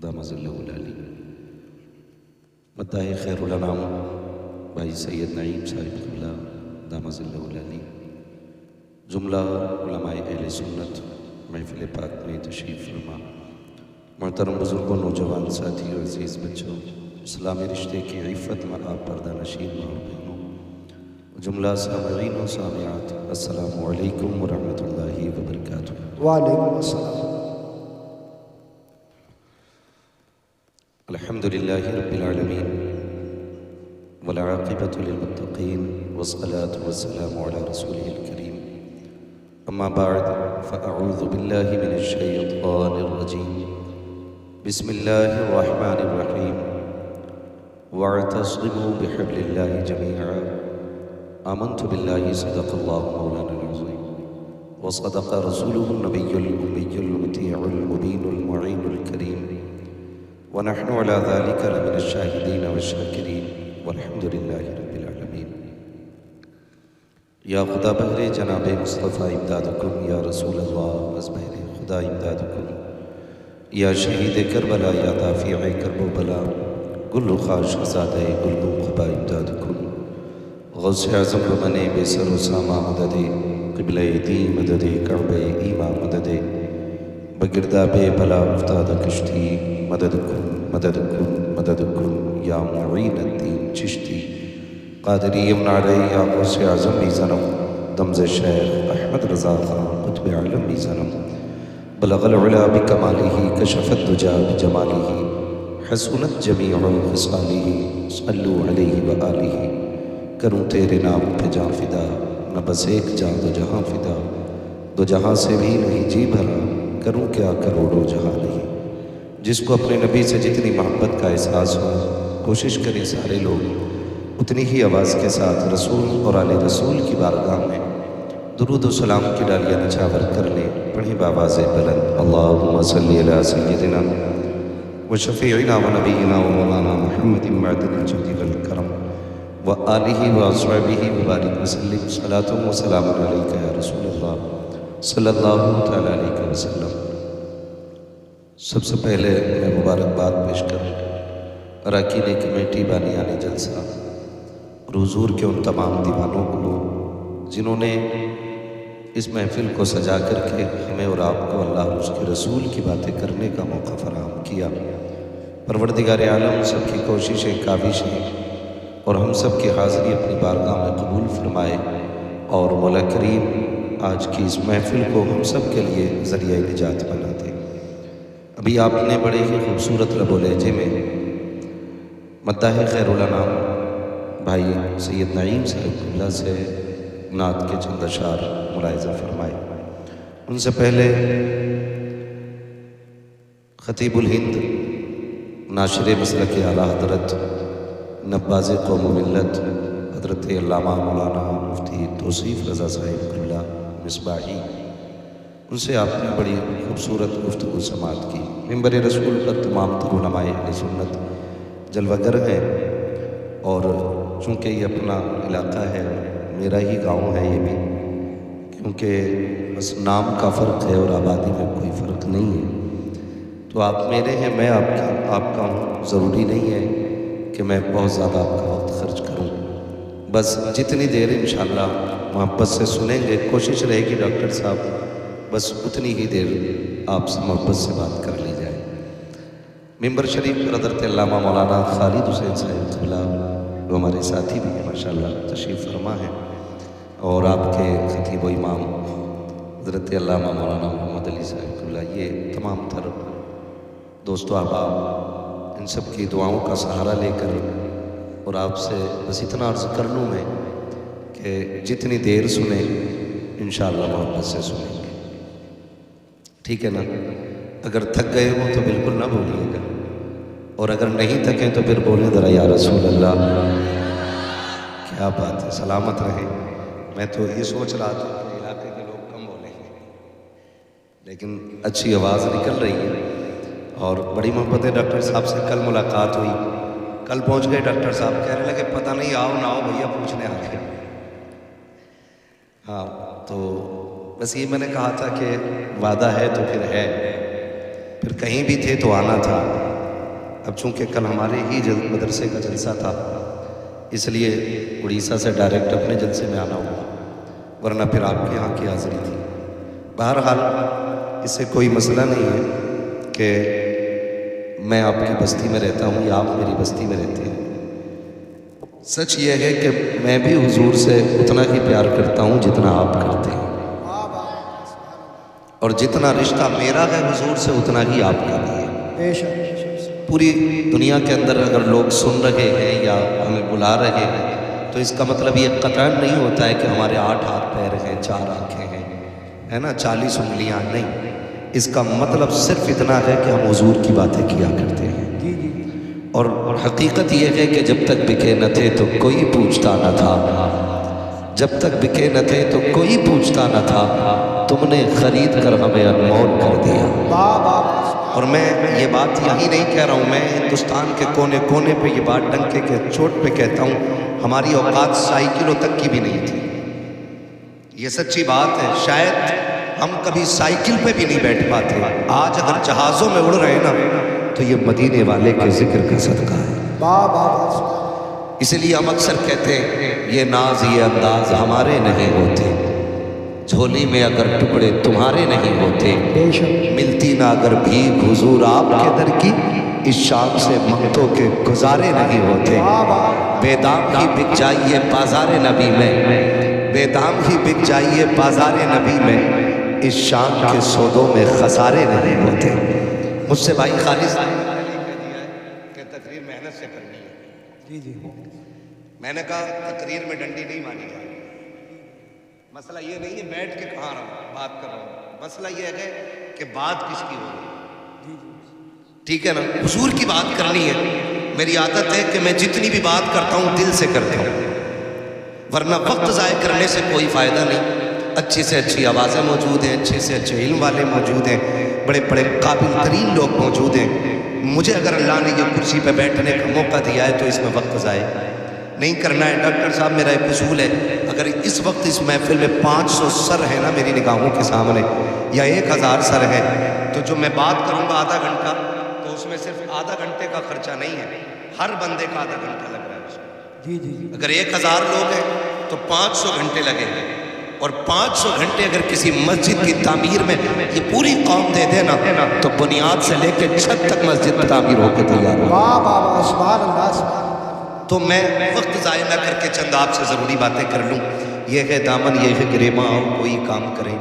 دام ظلہ العلی مداح خیر الانام بھائی سید نعیم صاحب قبلہ دام ظلہ العلی، جملہ علماء اہل سنت محفل پاک میں تشریف فرما، محترم بزرگوں، نوجوان ساتھیوں، عزیز بچوں، اسلامی رشتے کی عفت میں آپ پردہ نشین ماں بہنوں، جملہ سامعین و سامعات، السلام علیکم ورحمۃ اللہ وبرکاتہ۔ وعلیکم السلام۔ الحمدللہ رب العالمین والعاقبۃ للمتقین والصلاة والسلام علی رسولہ الکریم، اما بعد فاعوذ باللہ من الشیطان الرجیم، بسم اللہ الرحمن الرحیم، واعتصموا بحبل اللہ جمیعا، آمنت باللہ صدق اللہ مولانا العظیم وصدق رسولہ النبی الأمی المطیع المبین المعین الکریم، ونحن على ذلك لمن الشاهدين والشاکرین والحمد للہ رب العالمین۔ یا خدا بہر جناب مصطفیٰ امدادکم، یا رسول اللہ از بہر خدا امدادکم، یا شہید کربلا، یا دافع کرب و بلا، گل خاش شہزادہ گل قبا امدادکم، غوث اعظم بمنے بے سر و ساما مدد، قبلہ دی مدد، کعبہ ایما مدد، بگرداب بلا افتاد کشتی، مددکم مددکم مددکم یا معین الدین چشتی، قادری یمن علی، یا غوث اعظم میزنم، دمز شیخ احمد رضا خان قطب عالم میزنم، بلغ العلا بکمالہ، کشف الدجا بجمالہ، حسنت جمیع خصالہ، صلو علیہ وآلہ، کروں تیرے نام پہ جان فدا، نہ بس ایک جان دو جہاں فدا، دو جہاں سے بھی نہیں جی بھرا، کروں کیا کروڑوں جہاں نہیں۔ جس کو اپنے نبی سے جتنی محبت کا احساس ہو، کوشش کریں سارے لوگ اتنی ہی آواز کے ساتھ رسول اور آل رسول کی بارگاہ میں درود و سلام کی ڈالیاں نچھاور کر لیں، پڑھیں بآواز بلند، اللہم صلی علی سیدنا و شفیعنا و نبینا و مولانا محمد معدن الجود والکرم و آلہ و اصحابہ وبارک وسلم، صلاۃ و سلام علیک یا رسول اللہ صلی اللہ تعالیٰ علیہ وسلم۔ سب سے پہلے میں مبارکباد پیش کروں اراکین کمیٹی بانیان جلسہ اور حضور کے ان تمام دیوانوں کو جنہوں نے اس محفل کو سجا کر کے ہمیں اور آپ کو اللہ اور اس کے رسول کی باتیں کرنے کا موقع فراہم کیا۔ پروردگار عالم سب کی کوششیں کاوشیں اور ہم سب کی حاضری اپنی بارگاہ میں قبول فرمائے، اور مولا کریم آج کی اس محفل کو ہم سب کے لیے ذریعہ نجات بنا دے۔ ابھی آپ نے بڑے ہی خوبصورت لب و لہجے میں مداح خیر الانام بھائی سید نعیم صاحب قبلہ سے نعت کے چند اشعار ملاحظہ فرمائے۔ ان سے پہلے خطیب الہند، ناشر مسلک اعلیٰ حضرت، نباز قوم و ملت حضرت علامہ مولانا مفتی توصیف رضا صاحب قبلہ مصباحی، ان سے آپ نے بڑی خوبصورت گفتگو سماعت کی۔ ممبر رسول پر تمام تر علماء اہل سنت جلوہ گر ہیں، اور چونکہ یہ اپنا علاقہ ہے، میرا ہی گاؤں ہے یہ بھی، کیونکہ بس نام کا فرق ہے اور آبادی میں کوئی فرق نہیں ہے، تو آپ میرے ہیں، میں آپ کا ہوں، ضروری نہیں ہے کہ میں بہت زیادہ آپ کا وقت خرچ کروں، بس جتنی دیر انشاءاللہ محبت سے سنیں گے، کوشش رہے گی ڈاکٹر صاحب بس اتنی ہی دیر آپ سے محبت سے بات کر لی جائے۔ ممبر شریف پر حضرت علامہ مولانا خالد حسین صاحب قبلہ، جو ہمارے ساتھی بھی ہیں ماشاءاللہ، تشریف فرما ہیں، اور آپ کے خطیب و امام حضرت علامہ مولانا محمد علی صاحب قبلہ، یہ تمام تر دوست و احباب، ان سب کی دعاؤں کا سہارا لے کر، اور آپ سے بس اتنا عرض کر لوں میں کہ جتنی دیر سنیں انشاءاللہ محبت سے سنیں گے، ٹھیک ہے نا؟ اگر تھک گئے ہوں تو بالکل نہ بولیے گا، اور اگر نہیں تھکیں تو پھر بولیں ذرا یا رسول اللہ۔ کیا بات ہے، سلامت رہیں۔ میں تو یہ سوچ رہا تھا کہ علاقے کے لوگ کم بولیں گے، لیکن اچھی آواز نکل رہی ہے، اور بڑی محبت ہے۔ ڈاکٹر صاحب سے کل ملاقات ہوئی، کل پہنچ گئے ڈاکٹر صاحب، کہنے لگے پتہ نہیں آؤ نہ آؤ بھیا پوچھنے آ گئے۔ ہاں، تو بس یہ میں نے کہا تھا کہ وعدہ ہے تو پھر ہے، پھر کہیں بھی تھے تو آنا تھا، اب چونکہ کل ہمارے ہی مدرسے کا جلسہ تھا اس لیے اڑیسہ سے ڈائریکٹ اپنے جلسے میں آنا ہوا، ورنہ پھر آپ کے یہاں کی حاضری تھی۔ بہرحال اس سے کوئی مسئلہ نہیں ہے کہ میں آپ کی بستی میں رہتا ہوں یا آپ میری بستی میں رہتے ہیں۔ سچ یہ ہے کہ میں بھی حضور سے اتنا ہی پیار کرتا ہوں جتنا آپ کرتے ہیں، اور جتنا رشتہ میرا ہے حضور سے اتنا ہی آپ کا بھی ہے۔ پوری دنیا کے اندر اگر لوگ سن رہے ہیں یا ہمیں بلا رہے ہیں تو اس کا مطلب یہ قطعاً نہیں ہوتا ہے کہ ہمارے 8 ہاتھ پیر ہیں، 4 آنکھیں ہیں، ہے نا، 40 انگلیاں، نہیں۔ اس کا مطلب صرف اتنا ہے کہ ہم حضور کی باتیں کیا کرتے ہیں، اور حقیقت یہ ہے کہ جب تک بکے نہ تھے تو کوئی پوچھتا نہ تھا، جب تک بکے نہ تھے تو کوئی پوچھتا نہ تھا، تم نے خرید کر ہمیں انمول کر دیا۔ اور میں یہ بات یہی نہیں کہہ رہا ہوں، میں ہندوستان کے کونے کونے پہ یہ بات ڈنکے کے چوٹ پہ کہتا ہوں، ہماری اوقات سائیکلوں تک کی بھی نہیں تھی، یہ سچی بات ہے۔ شاید ہم کبھی سائیکل پہ بھی نہیں بیٹھ پاتے، آج اگر جہازوں میں اڑ رہے ہیں نا تو یہ مدینے والے کے ذکر کا صدقہ ہے۔ اس لیے ہم اکثر کہتے ہیں یہ ناز یہ انداز ہمارے نہیں ہوتے، جھولی میں اگر ٹکڑے تمہارے نہیں ہوتے، ملتی نہ اگر بھیک حضور آپ کے در کی، اس شام سے منگتوں کے گزارے نہیں ہوتے۔ بے دام ہی بک جائیے بازار نبی میں، بے دام ہی بک جائیے بازار نبی میں، اس شام کے سودوں میں خسارے نہیں ہوتے۔ مجھ سے بھائی خالص کہ تقریر محنت سے کرنی ہے، میں نے کہا تقریر میں ڈنڈی نہیں مانی جائے، مسئلہ یہ نہیں ہے بیٹھ کے کہاں رہا ہوں بات کر رہا ہوں، مسئلہ یہ ہے کہ بات کس کی ہو رہی ہے، ٹھیک ہے نا، حضور کی بات کرنی ہے۔ میری عادت ہے کہ میں جتنی بھی بات کرتا ہوں دل سے کرتا ہوں، ورنہ وقت ضائع کرنے سے کوئی فائدہ نہیں۔ اچھی سے اچھی آوازیں موجود ہیں، اچھے سے اچھے علم والے موجود ہیں، بڑے بڑے قابل ترین لوگ موجود ہیں، مجھے اگر اللہ نے یہ کرسی پہ بیٹھنے کا موقع دیا ہے تو اس میں وقت ضائع نہیں کرنا ہے۔ ڈاکٹر صاحب میرا ایک اصول ہے، اگر اس وقت اس محفل میں 500 سر ہے نا میری نگاہوں کے سامنے، یا 1000 سر ہے، تو جو میں بات کروں گا آدھا گھنٹہ، تو اس میں صرف آدھا گھنٹے کا خرچہ نہیں ہے، ہر بندے کا آدھا گھنٹہ لگ رہا ہے اس میں۔ اگر 1000 لوگ ہیں تو 500 گھنٹے لگیں گے، اور 500 گھنٹے اگر کسی مسجد کی تعمیر میں یہ پوری قوم دے دے نا تو بنیاد سے لے کے چھت تک مسجد تعمیر ہو کے تیار ہو۔ تو میں وقت ضائع نہ کر کے چند آپ سے ضروری باتیں کر لوں۔ یہ ہے دامن یہ ہے گریباں اور کوئی کام کرے،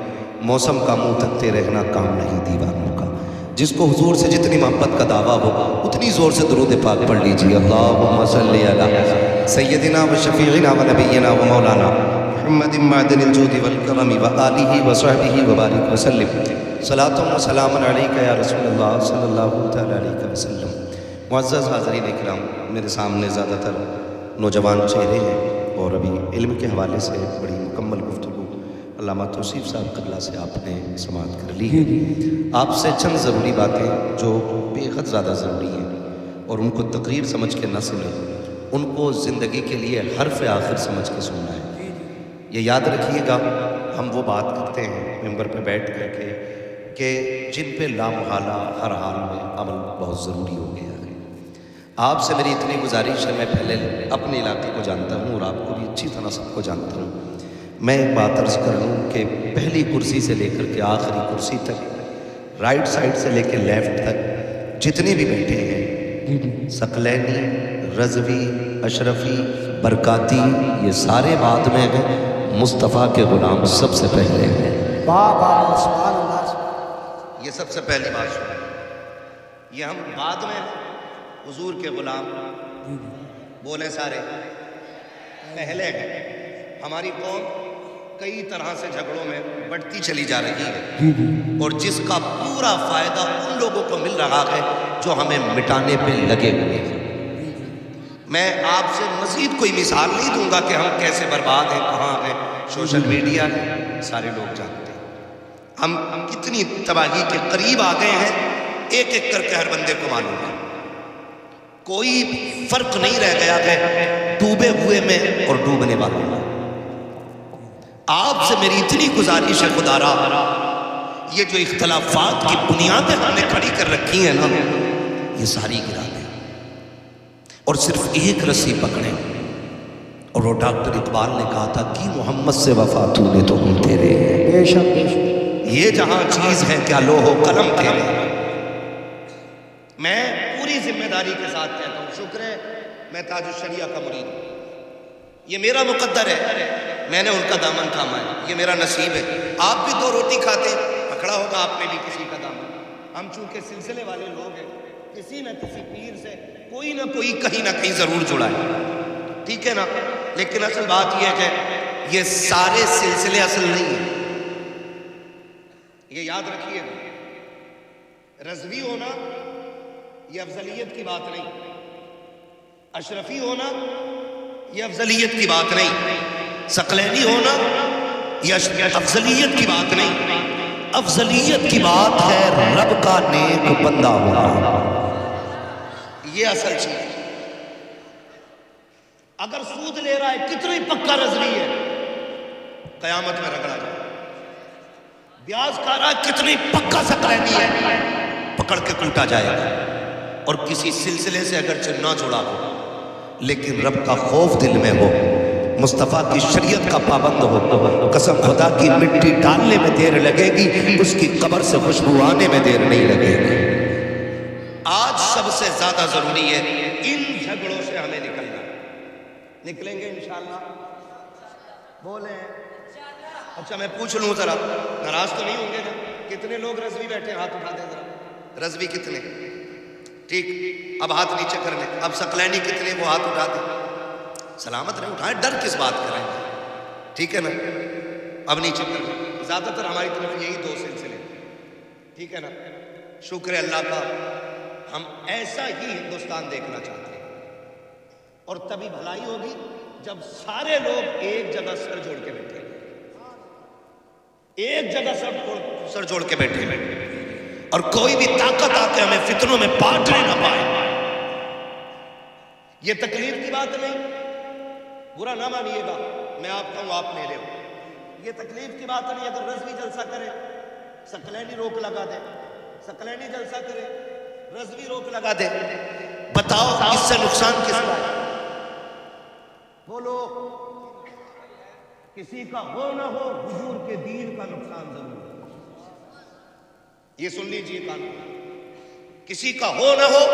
موسم کا منہ تکتے رہنا کام نہیں دیوانوں کا۔ جس کو حضور سے جتنی محبت کا دعویٰ ہو اتنی زور سے درود پاک پڑھ لیجیے۔ اللہم صلی علی سیدنا و شفیعنا و نبینا و مولانا محمد معدن الجود والکرم و آلہ و صحبہ و بارک وسلم، صلاۃ و سلام علیکہ یا رسول اللہ صلی اللہ تعالیٰ علیہ وسلم۔ معزز حاضرین اکرام، میرے سامنے زیادہ تر نوجوان چہرے ہیں اور ابھی علم کے حوالے سے بڑی مکمل گفتگو علامہ توصیف صاحب قبلہ سے آپ نے سماعت کر لی ہے۔ آپ سے چند ضروری باتیں جو بے حد زیادہ ضروری ہیں، اور ان کو تقریر سمجھ کے نہ سنیں، ان کو زندگی کے لیے حرف آخر سمجھ کے سننا ہے۔ یہ یاد رکھیے گا، ہم وہ بات کرتے ہیں ممبر پہ بیٹھ کر کے کہ جن پہ لامحالہ ہر حال میں عمل بہت ضروری ہو گیا ہے۔ آپ سے میری اتنی گزارش ہے، میں پہلے اپنے علاقے کو جانتا ہوں اور آپ کو بھی اچھی طرح سب کو جانتا ہوں، میں ایک بات عرض کر لوں کہ پہلی کرسی سے لے کر کے آخری کرسی تک، رائٹ سائڈ سے لے کے لیفٹ تک جتنے بھی بیٹھے ہیں، ثقلینی، رضوی، اشرفی، برکاتی، یہ سارے بعد میں ہیں، مصطفیٰ کے غلام سب سے پہلے ہیں۔ یہ سب سے پہلی بات سنیں، یہ ہم بعد میں حضور کے غلام بولے سارے پہلے ہیں۔ ہماری قوم کئی طرح سے جھگڑوں میں بڑھتی چلی جا رہی ہے، اور جس کا پورا فائدہ ان لوگوں کو مل رہا ہے جو ہمیں مٹانے پہ لگے ہوئے ہیں۔ میں آپ سے مزید کوئی مثال نہیں دوں گا کہ ہم کیسے برباد ہیں، کہاں ہیں، سوشل میڈیا ہے، سارے لوگ جانتے ہیں ہم کتنی تباہی کے قریب آ گئے ہیں، ایک ایک کر کے ہر بندے کو معلوم ہے، کوئی فرق نہیں رہ گیا کہ ڈوبے ہوئے میں اور ڈوبنے والوں میں۔ آپ سے میری اتنی گزارش ہے خدا را، یہ جو اختلافات کی بنیادیں ہم نے کھڑی کر رکھی ہیں نا، یہ ساری گرا دیں۔ اور صرف ایک رسی پکڑے. اور وہ ڈاکٹر اقبال نے کہا تھا کہ محمد سے وفا تو نے تو ہم تیرے ہیں. بے شک بے شک. یہ جہاں چیز ہے کیا لوح و قلم تیرے. میں پوری ذمہ داری کے ساتھ کہتا ہوں، شکر ہے میں تاج الشریعہ کا مرید ہوں. یہ میرا مقدر ہے، میں نے ان کا دامن تھاما ہے، یہ میرا نصیب ہے. آپ بھی 2 روٹی کھاتے پکڑا ہوگا آپ نے بھی کسی کا دامن. ہم چونکہ سلسلے والے لوگ ہیں، کسی نہ کسی پیر سے کوئی نہ کوئی کہیں نہ کہیں ضرور جڑا ہے، ٹھیک ہے نا. لیکن اصل بات یہ ہے کہ یہ سارے سلسلے اصل نہیں ہیں. یہ یاد رکھیے، رضوی ہونا یہ افضلیت کی بات نہیں، اشرفی ہونا یہ افضلیت کی بات نہیں، ثقلینی ہونا یہ افضلیت کی بات نہیں. افضلیت کی بات ہے رب کا نیک بندہ ہونا، یہ اصل چیز ہے. اگر سود لے رہا ہے کتنی پکا رضوی ہے، قیامت میں رگڑا جائے. بیاض کھا رہا ہے کتنی پکا ثقلینی ہے، پکڑ کے کلٹا جائے گا. اور کسی سلسلے سے اگرچہ نہ جڑا ہو لیکن رب کا خوف دل میں ہو، مصطفیٰ کی شریعت کا پابند ہو، قسم خدا کی مٹی ڈالنے میں دیر لگے گی، اس کی قبر سے خوشبو آنے میں دیر نہیں لگے گی. آج سب سے زیادہ ضروری ہے ان جھگڑوں سے ہمیں نکلنا. نکلیں گے انشاءاللہ؟ بولیں. اچھا میں پوچھ لوں ذرا، ناراض تو نہیں ہوں گے نا؟ کتنے لوگ رضوی بیٹھے ہیں؟ ہاتھ اٹھا دیں ذرا. رضوی کتنے؟ ٹھیک، اب ہاتھ نیچے کر لیں. اب ثقلینی کتنے؟ وہ ہاتھ اٹھا دیں. سلامت رہے، اٹھائیں، ڈر کس بات کریں گے، ٹھیک ہے نا. اب نیچے کر لیں. زیادہ تر ہماری طرف یہی 2 سلسلے، ٹھیک ہے نا. شکر ہے اللہ کا، ہم ایسا ہی ہندوستان دیکھنا چاہتے ہیں. اور تبھی بھلائی ہوگی جب سارے لوگ ایک جگہ سر جوڑ کے بیٹھے، ایک جگہ سر جوڑ کے بیٹھے، اور کوئی بھی طاقت آ کے ہمیں فتنوں میں بانٹنے نہ پائے. یہ تکلیف کی بات نہیں، برا نہ مانیے گا، میں آپ کہوں آپ میرے ہو. یہ تکلیف کی بات نہیں. اگر رضوی جلسہ کرے ثقلینی روک لگا دے، ثقلینی جلسہ کرے رضوی روک لگا دے، بتاؤ اس سے نقصان کس کا ہے؟ بولو. کسی کا ہو نہ ہو، حضور کے دین کا نقصان ضرور ہے. یہ سن لیجیے قانون، کسی کا ہو نہ ہو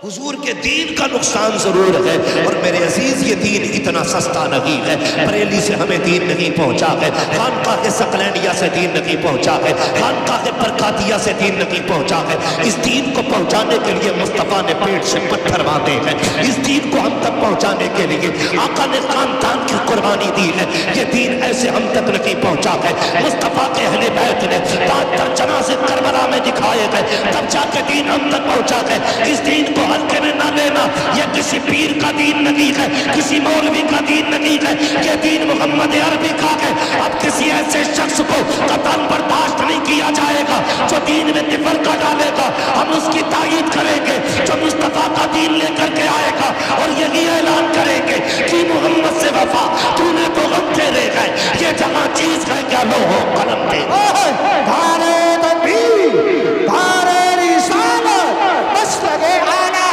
حضور کے دین کا نقصان ضرور ہے. اور میرے عزیز یہ دین اتنا سستا نہیں ہے. بریلی سے ہمیں دین نہیں پہنچا ہے، خانقاہ کے ثقلینیہ سے دین نہیں پہنچا ہے، خانقاہ کے برکاتیہ سے دین نہیں پہنچا ہے. اس دین کو پہنچانے کے لیے مصطفیٰ نے پیٹ سے پتھر باندھے ہیں. اس دین کو ہم تک پہنچانے کے لیے آقا نے خاندان کی قربانی دی ہے. یہ دین ایسے ہم تک نہیں پہنچا ہے. مصطفیٰ کے اہل بیت نے تاج در جنازے کربلا میں دکھائے گئے، تب جا کے دین ہم تک پہنچا ہے. اس دین کو ہلکے میں نہ لینا. یہ کسی پیر کا دین نہیں ہے، کسی مولوی کا دین نہیں ہے، یہ دین محمد عربی کا ہے. اب کسی ایسے شخص کو قطعاً برداشت نہیں کیا جائے گا جو دین میں تفرقہ ڈالے گا. ہم اس کی تائید کریں گے جو مصطفیٰ کا دین لے کر کے آئے گا، اور یہی اعلان کریں گے کہ محمد سے وفا تو نے تو غم تیرے گئے. یہ جہاں چیز ہے کیا لوح و قلم تیرے. دھارے تکبیر، دھارے رسالت، مسلک اعلیٰ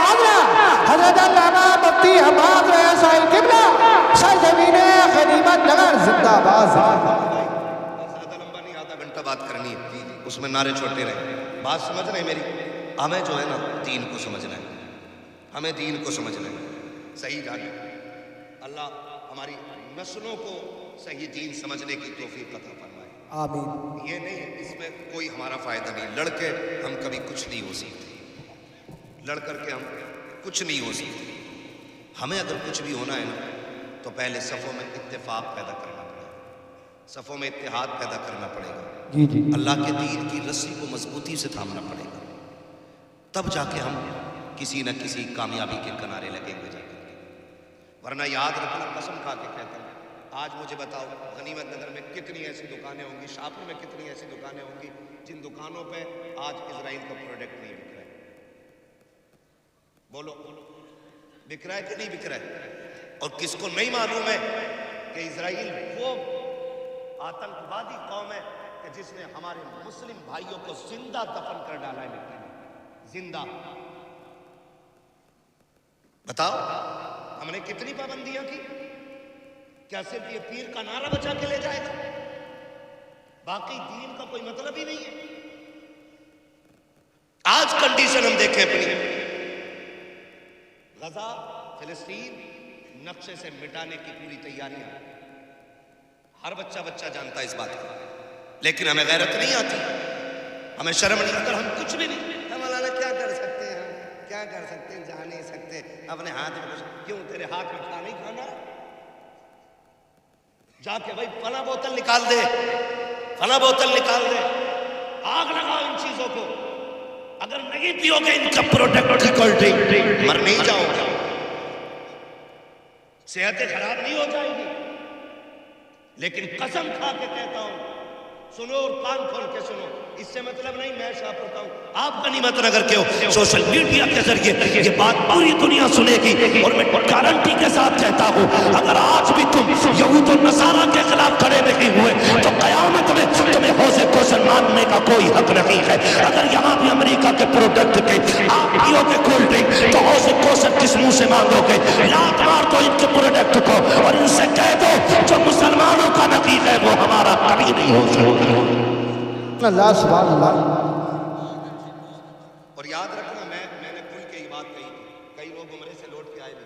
حضرت علامہ مفتی حماد رضا صاحب قبلہ سرزمین غنیمت نگر زندہ باد. زیادہ لمبا نہیں، آدھا گھنٹہ بات کرنی ہے، اس میں نعرے چھوٹے رہے. بات سمجھ رہے ہیں میری؟ ہمیں جو ہے نا دین کو سمجھنا ہے، ہمیں دین کو سمجھنا ہے، صحیح جانے. اللہ ہماری نسلوں کو صحیح دین سمجھنے کی توفیق عطا فرمائے. آمین. یہ نہیں، اس میں کوئی ہمارا فائدہ نہیں. لڑ کے ہم کبھی کچھ نہیں ہو سکتے، لڑ کر کے ہم کچھ نہیں ہو سکتے. ہمیں اگر کچھ بھی ہونا ہے نا تو پہلے صفوں میں اتفاق پیدا کرنا پڑے گا، صفوں میں اتحاد پیدا کرنا پڑے گا. جی جی. اللہ کے دین کی رسی کو مضبوطی سے تھامنا پڑے گا، تب جا کے ہم کسی نہ کسی کامیابی کے کنارے لگیں گے جا کر. ورنہ یاد رکھنا، قسم کھا کے کہتا ہوں، آج مجھے بتاؤ غنیمت نگر میں کتنی ایسی دکانیں ہوں گی، شاپور میں کتنی ایسی دکانیں ہوں گی جن دکانوں پہ آج اسرائیل کا پروڈکٹ نہیں بک رہا ہے. بولو بک رہا ہے کہ نہیں بک رہا ہے؟ اور کس کو نہیں معلوم ہے کہ اسرائیل وہ آتنکوادی قوم ہے کہ جس نے ہمارے مسلم بھائیوں کو زندہ دفن کر ڈالا ہے مٹی میں، زندہ. بتاؤ ہم نے کتنی پابندیاں کی؟ کیا صرف یہ پیر کا نعرہ بچا کے لے جائے گا؟ باقی دین کا کوئی مطلب ہی نہیں ہے۔ آج کنڈیشن ہم دیکھیں اپنی، غزہ فلسطین نقشے سے مٹانے کی پوری تیاریاں، ہر بچہ جانتا ہے اس بات کو، لیکن ہمیں غیرت نہیں آتی، ہمیں شرم نہیں، اگر ہم کچھ بھی نہیں، ہم مولانا کیا کر سکتے ہیں، ہم کیا کر سکتے ہیں، جا نہیں سکتے، اپنے ہاتھ میں کچھ، کیوں تیرے ہاتھ میں کھانا نہیں کھانا؟ جا کے بھائی فلاں بوتل نکال دے، فلاں بوتل نکال دے، آگ لگاؤ ان چیزوں کو، اگر نہیں پیو گے ان کا پروڈکٹ کی کولڈ ڈرنک مر نہیں جاؤ گے، صحتیں خراب نہیں ہو جائے گی۔ لیکن قسم کھا کے کہتا ہوں، سنو اور کان کھول کے سنو، اس سے مطلب نہیں میں شاہ پڑھتا ہوں، آپ غنیمت نگر کے ہو، سوشل میڈیا کے ذریعے یہ بات پوری دنیا سنے گی، اور میں گارنٹی کے ساتھ کہتا ہوں اگر آج بھی تم یہود و نصارہ کے خلاف کھڑے نہیں ہوئے تو قیامت میں تمہیں حوض کوثر مانگنے کا کوئی حق نہیں ہے۔ اگر یہاں بھی امریکہ کے پروڈکٹ کے آپ پیو گے کولڈ ڈرنک تو حوض کوثر کس منہ سے مانگو گے؟ لات مار دو ان کے پروڈکٹ کو اور ان سے کہہ دو جو مسلمانوں کا نقیق ہے وہ ہمارا کبھی نہیں ہو سکتا۔ اللہ سبحان اللہ۔ اور یاد رکھنا میں نے کھل کے یہ بات کہی تھی، کئی لوگ عمرے سے لوٹ کے آئے بھی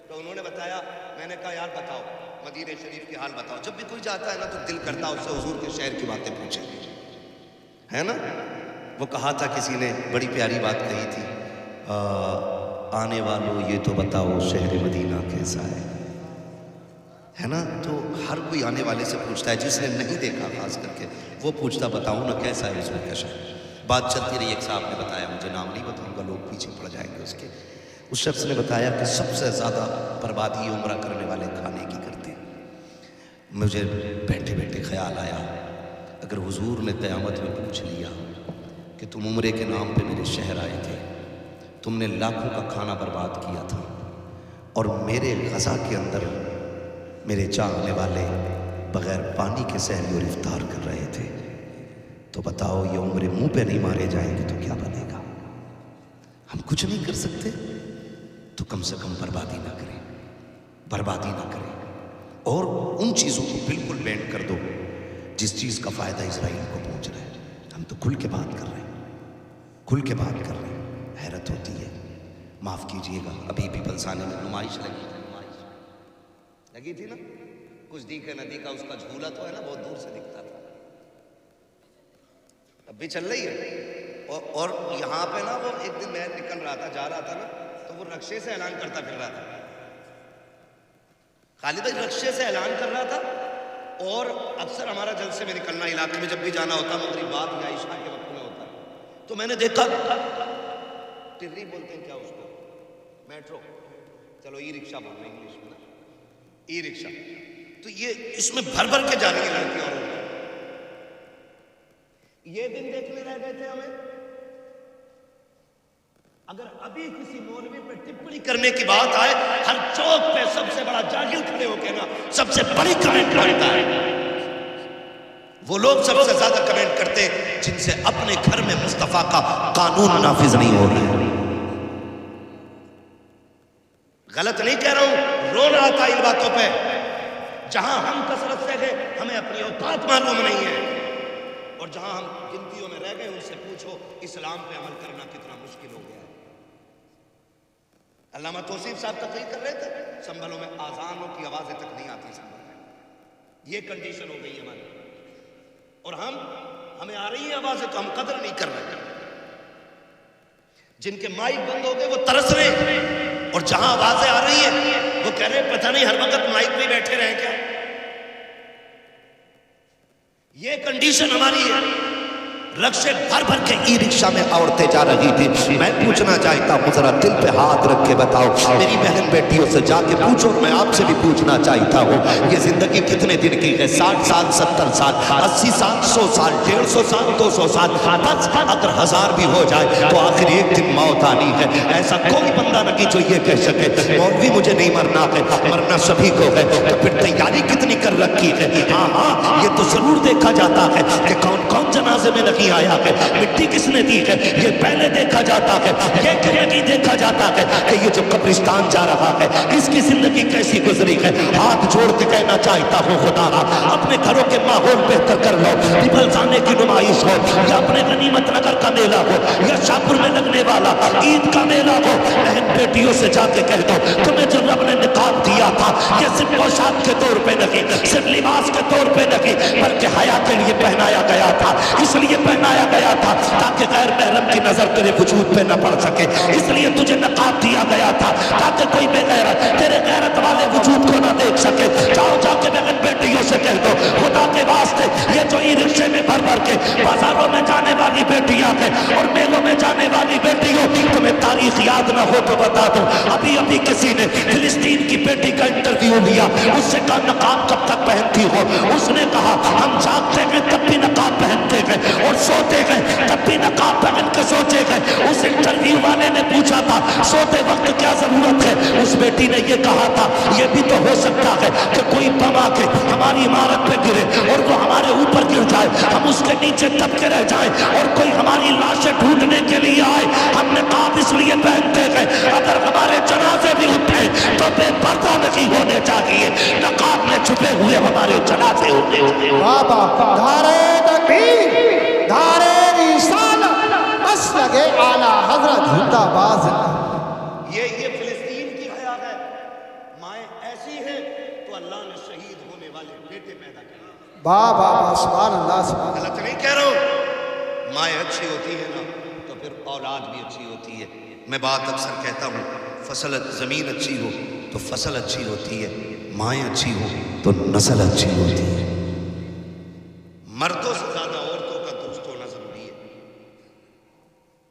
تو انہوں نے بتایا، میں نے کہا یار بتاؤ مدینہ شریف کی حال بتاؤ، جب بھی کوئی جاتا ہے نا تو دل کرتا اس سے حضور کے شہر کی باتیں پوچھیں، ہے نا؟ وہ کہا تھا کسی نے، بڑی پیاری بات کہی تھی، آنے والوں یہ تو بتاؤ شہر مدینہ کیسا ہے نا؟ تو ہر کوئی آنے والے سے پوچھتا ہے، جس نے نہیں دیکھا خاص کر کے وہ پوچھتا بتاؤں نا کیسا ہے حضور کا شہر۔ بات چلتی رہی، ایک صاحب نے بتایا، مجھے نام نہیں بتاؤں گا لوگ پیچھے پڑ جائیں گے اس کے، اس شخص نے بتایا کہ سب سے زیادہ بربادی عمرہ کرنے والے کھانے کی کرتے ہیں۔ مجھے بیٹھے بیٹھے خیال آیا اگر حضور نے قیامت میں پوچھ لیا کہ تم عمرے کے نام پہ میرے شہر آئے تھے، تم نے لاکھوں کا کھانا برباد کیا تھا، اور میرے غزہ کے اندر میرے چاہنے والے بغیر پانی کے سحری اور افطار کر رہے تھے، تو بتاؤ یہ عمرے منہ پہ نہیں مارے جائیں گے تو کیا بنے گا؟ ہم کچھ نہیں کر سکتے تو کم سے کم بربادی نہ کریں، بربادی نہ کریں، اور ان چیزوں کو بالکل بینڈ کر دو جس چیز کا فائدہ اسرائیل کو پہنچ رہا ہے۔ ہم تو کھل کے بات کر رہے ہیں، کھل کے بات کر رہے ہیں، حیرت ہوتی ہے۔ معاف کیجئے گا، ابھی بھی پلسانے میں نمائش لگی تھی نا، کچھ دی کے ندی کا اس کا جھولا تو ہے نا بہت دور سے دکھتا تھا، اب بھی چل رہی ہے، اور یہاں پہ نا وہ ایک دن میں نکل رہا تھا، جا رہا تھا نا، تو وہ رکشے سے اعلان کرتا پھر رہا تھا، خالد بھائی رکشے سے اعلان کر رہا تھا، اور اکثر ہمارا جلسے میں نکلنا علاقے میں جب بھی جانا ہوتا مغرب بعد یا عشاء کے وقت میں ہوتا، تو میں نے دیکھا ٹرری بولتے ہیں کیا اس کو، میٹرو، چلو ای رکشہ بول رہے ہیں انگلش میں نا، ای رکشہ، تو یہ اس میں بھر بھر کے جا رہی ہیں لڑکیاں اور یہ دن دیکھنے رہ گئے تھے ہمیں۔ اگر ابھی کسی مولوی پہ ٹپڑی کرنے کی بات آئے، ہر چوک پہ سب سے بڑا جاہل کھڑے ہو کے نا سب سے بڑی کمنٹ کرتا ہے، وہ لوگ سب سے زیادہ کمنٹ کرتے جن سے اپنے گھر میں مصطفیٰ کا قانون نافذ نہیں ہو رہا ہے۔ غلط نہیں کہہ رہا ہوں، رو رہا تھا ان باتوں پہ، جہاں ہم کثرت سے گئے ہمیں اپنی اوقات معلوم نہیں ہے، اور جہاں ہم گنتیوں میں رہ گئے ان سے پوچھو اسلام پہ عمل کرنا کتنا مشکل ہو گیا ہے۔ علامہ توصیف صاحب تقریر کر رہے تھے، سنبھلوں میں آذانوں کی آوازیں تک نہیں آتی سنبھل میں، یہ کنڈیشن ہو گئی ہماری، اور ہمیں آ رہی ہیں آوازیں تو ہم قدر نہیں کر رہے، جن کے مائک بند ہو گئے وہ ترس رہے ہیں، اور جہاں آوازیں آ رہی ہیں وہ کہہ رہے ہیں پتہ نہیں ہر وقت مائک پہ بیٹھے رہیں کیا۔ یہ کنڈیشن ہماری ہے، رکشے بھر بھر کے ای رکشہ میں عورتیں جا رہی تھی۔ میں پوچھنا چاہتا ہوں، ذرا دل پہ ہاتھ رکھ کے بتاؤ، میری بہن بیٹیوں سے جا کے پوچھو، میں آپ سے بھی پوچھنا چاہتا ہوں، یہ زندگی کتنے دن کی ہے؟ 60 سال، 70 سال، 80 سال، 100 سال، 150 سال، 200 سال، بس اگر 1000 بھی ہو جائے تو آخر ایک دن موت آنی ہے۔ ایسا کوئی بندہ نہیں جو یہ کہہ سکے مولوی مجھے نہیں مرنا ہے، مرنا سبھی کو ہے، تو پھر تیاری کتنی کر رکھی ہے؟ ہاں یہ تو ضرور دیکھا جاتا ہے کہ کون کون جنازے میں نہیں نہیں آیا ہے؟ مٹی کس نے دی ہے؟ یہ پہلے دیکھا جاتا ہے، یہ کیوں نہیں دیکھا جاتا ہے کہ یہ جو قبرستان جا رہا ہے اس کی زندگی کیسی گزری ہے؟ ہاتھ جوڑ کے کہنا چاہتا ہوں خدا اپنے گھروں کے ماحول بہتر کر لو، نبھلزانے کی نمائش ہو یا اپنے غنیمت نگر کا میلہ ہو یا شاہپور میں لگنے والا عید کا میلہ ہو، بہن بیٹیوں سے جا کے کہہ دو تمہیں جو رب نے نقاب دیا تھا یہ صرف پوشاک کے طور پہ نہیں، صرف لباس کے طور پہ نہیں، بلکہ حیا کے لیے پہنایا گیا تھا، اس لیے پہنایا گیا تھا تاکہ غیر محرم کی نظر تیرے وجود پہ نہ پڑ سکے، اس لیے تجھے نقاب دیا گیا تھا تاکہ کوئی بے غیرت تیرے غیرت والے وجود کو نہ دیکھ سکے۔ جاؤ جا کے بہن بیٹیوں سے کہہ دو خدا کے واسطے یہ جو ای رکشے میں بھر بھر کے بازاروں میں جانے والی بیٹیاں ہیں اور میلوں میں جانے والی بیٹیوں، تمہیں تاریخ یاد نہ ہو تو بتا دو، ابھی کسی نے فلسطین کی بیٹی کا انٹرویو لیا، اس سے کہا نقاب کب تک پہنتی ہو؟ اس نے کہا ہم جاگتے ہیں تب بھی نقاب پہنتے ہیں اور سوتے ہیں تب بھی نقاب پہن کے سوچے ہیں۔ اس انٹرویو والے نے پوچھا تھا سوتے وقت کیا ضرورت ہے؟ اس بیٹی نے یہ کہا تھا یہ بھی تو ہو سکتا ہے کہ کوئی بم آ کے ہماری عمارت پہ گرے اور وہ ہمارے اوپر گر جائے، ہم اس کے نیچے دب کے رہ جائیں اور کوئی ہماری لاشیں ڈھونڈنے کے لیے آئے، ہم نقاب اس لیے پہنتے ہیں اگر ہمارے جنازے بھی اٹھے تو بے پردہ نہیں ہونے چاہیے، نقاب میں چھپے ہوئے ہمارے جنازے ہوتے بابا دھارے تکبیر، دھارے رسالت، مسلک اعلیٰ حضرت زندہ باز۔ یہ فلسطین کی حیا ہے، مائیں ایسی ہیں تو اللہ نے شہید ہونے والے بیٹے پیدا کیے۔ بابا سبحان اللہ سبحان اللہ۔ غلط نہیں کہہ رہا ہوں، مائیں اچھی ہوتی ہے نا تو پھر اولاد بھی اچھی ہوتی ہے۔ میں بات اکثر کہتا ہوں فصل زمین اچھی ہو تو فصل اچھی ہوتی ہے، مائیں اچھی ہو تو نسل اچھی ہوتی ہے۔ مردوں سے زیادہ عورتوں کا دوست ہونا ضروری ہے۔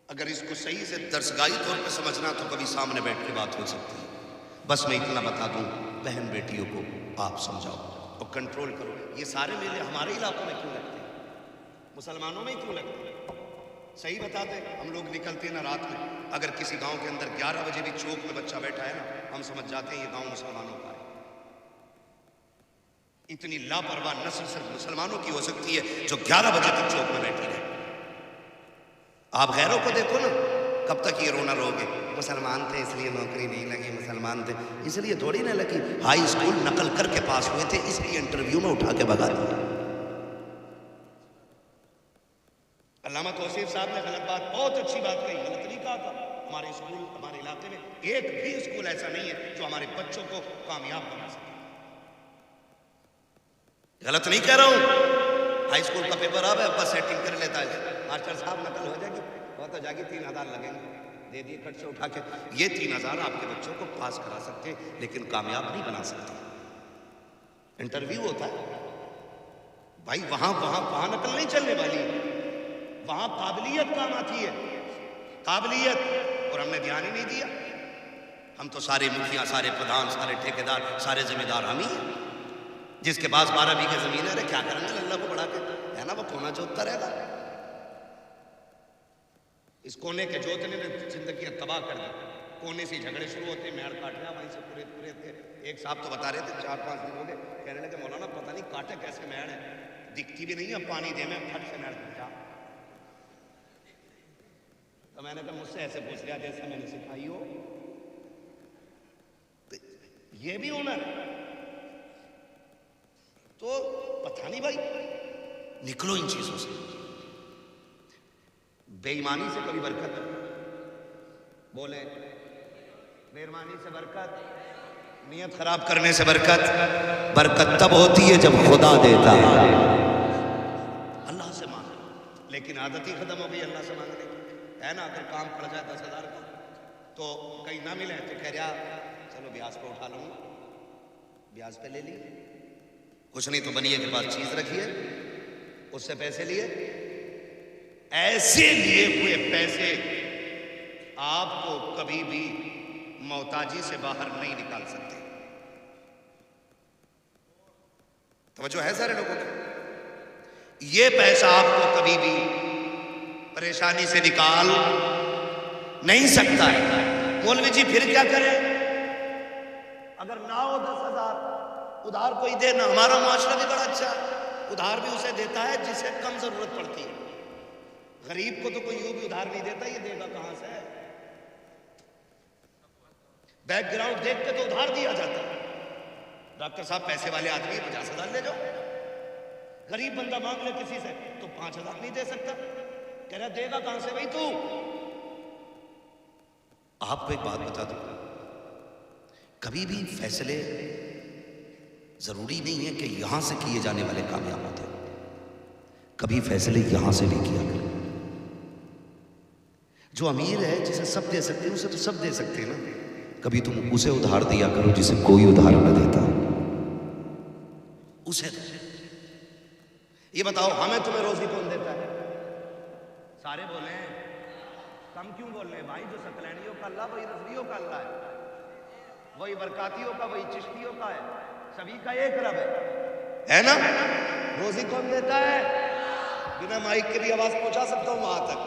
اگر اس کو صحیح سے درسگاہی طور پہ سمجھنا تو کبھی سامنے بیٹھ کے بات ہو سکتی ہے۔ بس میں اتنا بتا دوں بہن بیٹیوں کو آپ سمجھاؤ اور کنٹرول کرو۔ یہ سارے میلے ہمارے علاقوں میں کیوں لگتے ہیں؟ مسلمانوں میں کیوں لگتے ہیں؟ صحیح بتا دیں، ہم لوگ نکلتے ہیں نا رات میں، اگر کسی گاؤں کے اندر 11 بجے بھی چوک میں بچہ بیٹھا ہے نا ہم سمجھ جاتے ہیں یہ گاؤں مسلمانوں کا ہے۔ اتنی لاپرواہ نسل صرف مسلمانوں کی ہو سکتی ہے جو 11 بجے تک چوک میں بیٹھی رہے۔ آپ غیروں کو دیکھو نا، کب تک یہ رونا رو گے؟ مسلمان تھے اس لیے نوکری نہیں لگی، مسلمان تھے اس لیے تھوڑی نہ لگی، ہائی اسکول نقل کر کے پاس ہوئے تھے اس لیے انٹرویو میں اٹھا کے بھگا دیا۔ علامہ توصیف صاحب نے غلط بات، بہت اچھی بات کہی، غلط نہیں کہا تھا۔ ہمارے اسکول، ہمارے علاقے میں ایک بھی اسکول ایسا نہیں ہے جو ہمارے بچوں کو کامیاب بنا سکے۔ غلط نہیں کہہ رہا ہوں، ہائی اسکول کا پیپر اب ہے بس سیٹنگ کر لیتا ہے، ماسٹر صاحب نقل ہو جائے گی، بہت ہو جائے گی، 3000 لگیں گے، دے دیے کٹ سے اٹھا کے۔ یہ 3000 آپ کے بچوں کو پاس کرا سکتے لیکن کامیاب نہیں بنا سکتے۔ انٹرویو ہوتا ہے بھائی، وہاں نقل نہیں چلنے والی، وہاں قابلیت کام آتی ہے، قابلیت، اور ہم نے دھیان ہی نہیں دیا۔ ہم تو سارے مکھیاں، سارے پردھان، سارے ٹھیکیدار، سارے ذمہ دار ہم ہی ہیں۔ جس کے پاس 12 بیگھے زمین ہے کیا کریں گے اللہ کو بڑھا کے، ہے نا، وہ کونا جوتتا رہے گا۔ اس کونے کے جوتنے نے زندگی تباہ کر دی۔ کونے سے جھگڑے شروع ہوتے، میڑ کاٹنا، وہیں سے پورے تھے۔ ایک صاحب تو بتا رہے تھے 4-5 دن ہو گئے، کہنے لگے مولانا پتہ نہیں کاٹے کیسے میڑ ہے، دکھتی بھی نہیں، اب پانی دے میں پھٹ سے میڑ پھٹا۔ تو میں نے کہا مجھ سے ایسے پوچھ لیا جیسا میں نے سکھائی ہو، یہ بھی ہنر تو پتہ نہیں بھائی، نکلو ان چیزوں سے۔ بے ایمانی سے کبھی برکت، بولے بے ایمانی سے برکت، نیت خراب کرنے سے برکت تب ہوتی ہے جب خدا دیتا ہے۔ اللہ سے مانگ، لیکن عادت ہی ختم ہو گئی اللہ سے مانگنے کی، ہے نا۔ اگر کام پڑ جائے 10,000 کا تو کہیں نہ ملے تو کہہ رہا چلو بیاج پہ اٹھا لوں گا، بیاج پہ لے لیے، کچھ نہیں تو بنیے کے پاس چیز رکھیے، اس سے پیسے لیے۔ ایسے لیے ہوئے پیسے آپ کو کبھی بھی محتاجی سے باہر نہیں نکال سکتے۔ توجہ ہے سارے لوگوں کی؟ یہ پیسہ آپ کو کبھی بھی پریشانی سے نکال نہیں سکتا ہے۔ مولوی جی پھر کیا کریں؟ اگر نہ ہو 10,000 ادھار کوئی دے نا، ہمارا معاشرہ بھی بڑا اچھا ہے، ادھار بھی اسے دیتا ہے جسے کم ضرورت پڑتی ہے۔ غریب کو تو کوئی یوں بھی ادھار نہیں دیتا، یہ دے گا کہاں سے؟ بیک گراؤنڈ دیکھ کے تو ادھار دیا جاتا ہے. ڈاکٹر صاحب پیسے والے آدمی 50,000 لے جاؤ. غریب بندہ مانگ لے کسی سے تو 5,000 نہیں دے سکتا، کہہ رہا دے گا کہاں سے بھائی تو؟ آپ کو ایک بات بتا دوں، کبھی بھی فیصلے ضروری نہیں ہے کہ یہاں سے کیے جانے والے کامیاب ہوتے ہیں. کبھی فیصلے یہاں سے بھی کیا کریں. جو امیر ہے جسے سب دے سکتے ہیں اسے تو سب دے سکتے ہیں نا. کبھی تم اسے ادھار دیا کرو جسے کوئی ادھار نہ دیتا، اسے دو. یہ بتاؤ ہمیں تمہیں روزی کون دیتا ہے؟ سارے بولے ہیں، کم کیوں بول رہے ہیں بھائی؟ جو سکلینیوں کا اللہ وہی رضویوں کا اللہ ہے، وہی برکاتیوں کا وہی چشتیوں کا ہے، سبھی کا ایک رب ہے نا؟ روزی کون دیتا ہے؟ بنا مائک کے بھی آواز پہنچا سکتا ہوں وہاں تک.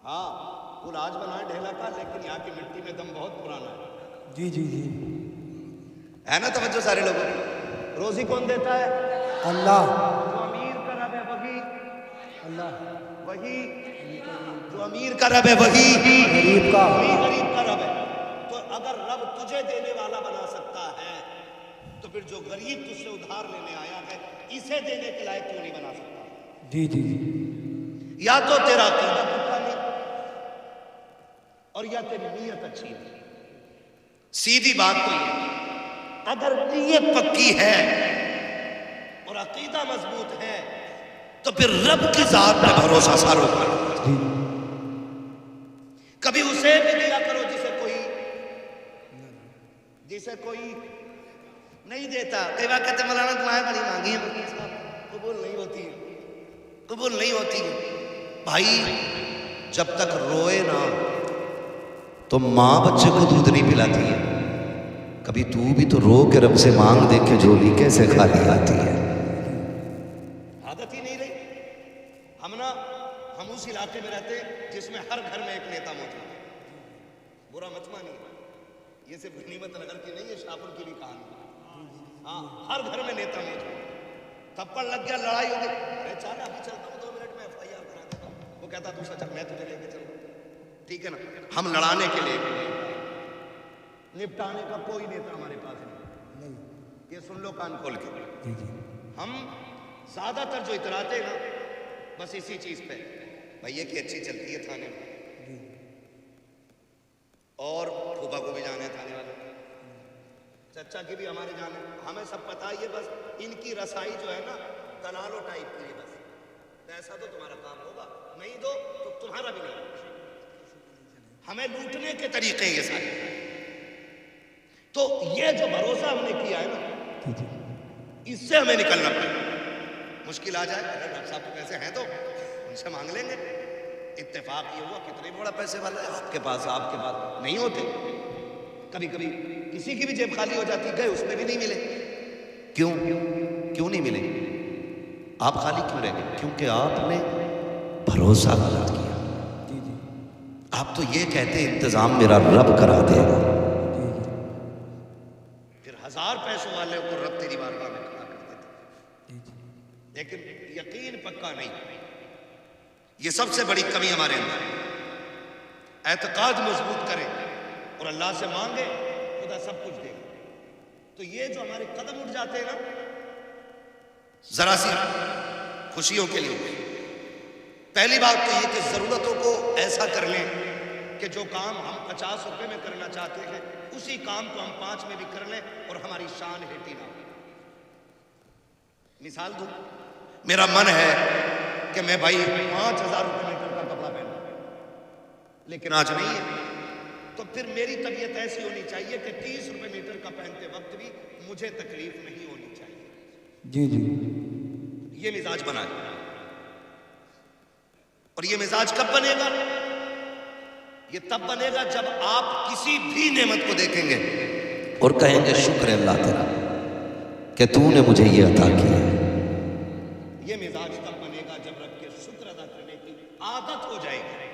ہاں پل آج بنا ہے ڈھیلا کا، لیکن یہاں کی مٹی میں دم بہت پرانا ہے. جی جی جی ہے نا توجہ سارے لوگوں کی؟ روزی کون دیتا ہے؟ اللہ. جو امیر کا رب ہے وہی، اللہ وہی جو امیر کا رب ہے وہی غریب کا. وہی غریب کا رب ہے. تو اگر رب تجھے دینے والا بنا سکتا ہے تو پھر جو غریب تجھ سے ادھار لینے آیا ہے اسے دینے کے لائق کیوں نہیں بنا سکتا؟ جی جی جی یا تو تیرا عقیدہ پکا نہیں اور یا تیری نیت اچھی نہیں. سیدھی بات تو یہ، اگر نیت پکی ہے اور عقیدہ مضبوط ہے تو پھر رب کی ذات پہ بھروسہ ساروں کا. کبھی اسے بھی دیا کرو جسے کوئی نہیں دیتا. کئی بار کہتے مولانا دعائیں بڑی مانگی ہیں، قبول نہیں ہوتی ہے، قبول نہیں ہوتی ہے. بھائی جب تک روئے نا تو ماں بچے کو دودھ نہیں پلاتی ہے. کبھی تو بھی تو رو کے رب سے مانگ دے کے جھولی کیسے خالی آتی ہے. عادت ہی نہیں رہی. ہم اس علاقے میں رہتے جس میں ہر گھر میں ایک نیتا موجود ہے. برا مت مانیے، یہ صرف غنیمت نگر کی نہیں ہے، شاہپور کی بھی کہانی ہے. ہاں ہر گھر میں نیتا موجود ہے. تھپڑ لگ گیا، لڑائی ہو گئی، میں چاہتا ابھی چلتا ہوں 2 منٹ میں FIR کرا دیتا ہوں. وہ کہتا دوسرا چل میں تجھے لے کے چلوں. ٹھیک ہے نا؟ ہم لڑانے کے لیے، نپٹانے کا کوئی نیتا ہمارے پاس نہیں. یہ سن لو کان کھول کے. ہم زیادہ تر جو اتراتے ہیں نا بس اسی چیز پہ، بھائی یہ کہ اچھی چلتی ہے تھانے میں، اور پھوپا کو بھی جانا ہے تھانے والے، چچا کی بھی ہمارے جانا ہے. ہمیں سب پتا ہی ہے، بس ان کی رسائی جو ہے نا دلالو ٹائپ کی ہے. بس پیسہ تو تمہارا کام ہوگا، نہیں دو تو تمہارا بھی نہیں. ہمیں لوٹنے کے طریقے یہ سارے. تو یہ جو بھروسہ ہم نے کیا ہے نا، اس سے ہمیں نکلنا پڑے گا. مشکل آ جائے، اگر ڈاکٹر صاحب کے پیسے ہیں تو ان سے مانگ لیں گے. اتفاق یہ ہوا کتنے بڑا پیسے والا ہے آپ کے پاس نہیں ہوتے. کبھی کبھی کسی کی بھی جیب خالی ہو جاتی، گئے اس میں بھی نہیں ملے. کیوں نہیں ملے؟ آپ خالی کیوں رہ گئے؟ کیونکہ آپ نے بھروسہ غلط کیا. آپ تو یہ کہتے انتظام میرا رب کرا دے گا. پھر 1000 پیسوں والے کو رب تیری بارگاہ میں کھڑا کر دیتا، لیکن یقین پکا نہیں. یہ سب سے بڑی کمی ہمارے اندر ہے. اعتقاد مضبوط کریں اور اللہ سے مانگے، خدا سب کچھ دے گا. تو یہ جو ہمارے قدم اٹھ جاتے ہیں نا ذرا سی خوشیوں کے لیے، پہلی بات تو یہ کہ ضرورتوں کو ایسا کر لیں کہ جو کام ہم 50 روپے میں کرنا چاہتے ہیں اسی کام کو ہم 5 میں بھی کر لیں اور ہماری شان ہٹی نہ ہو. مثال دوں، میرا من ہے کہ میں بھائی 5000 روپے میٹر کا کپڑا پہنوں، لیکن آج نہیں ہے. تو پھر میری طبیعت ایسی ہونی چاہیے کہ 30 روپے میٹر کا پہنتے وقت بھی مجھے تکلیف نہیں ہونی چاہیے. جی جی یہ مزاج بنا ہے. اور یہ مزاج کب بنے گا؟ یہ تب بنے گا جب آپ کسی بھی نعمت کو دیکھیں گے اور کہیں گے شکر اللہ تیرا کہ تو نے مجھے یہ عطا کیا. یہ مزاج تب بنے گا جب رب کے شکر ادا کرنے کی عادت ہو جائے گی.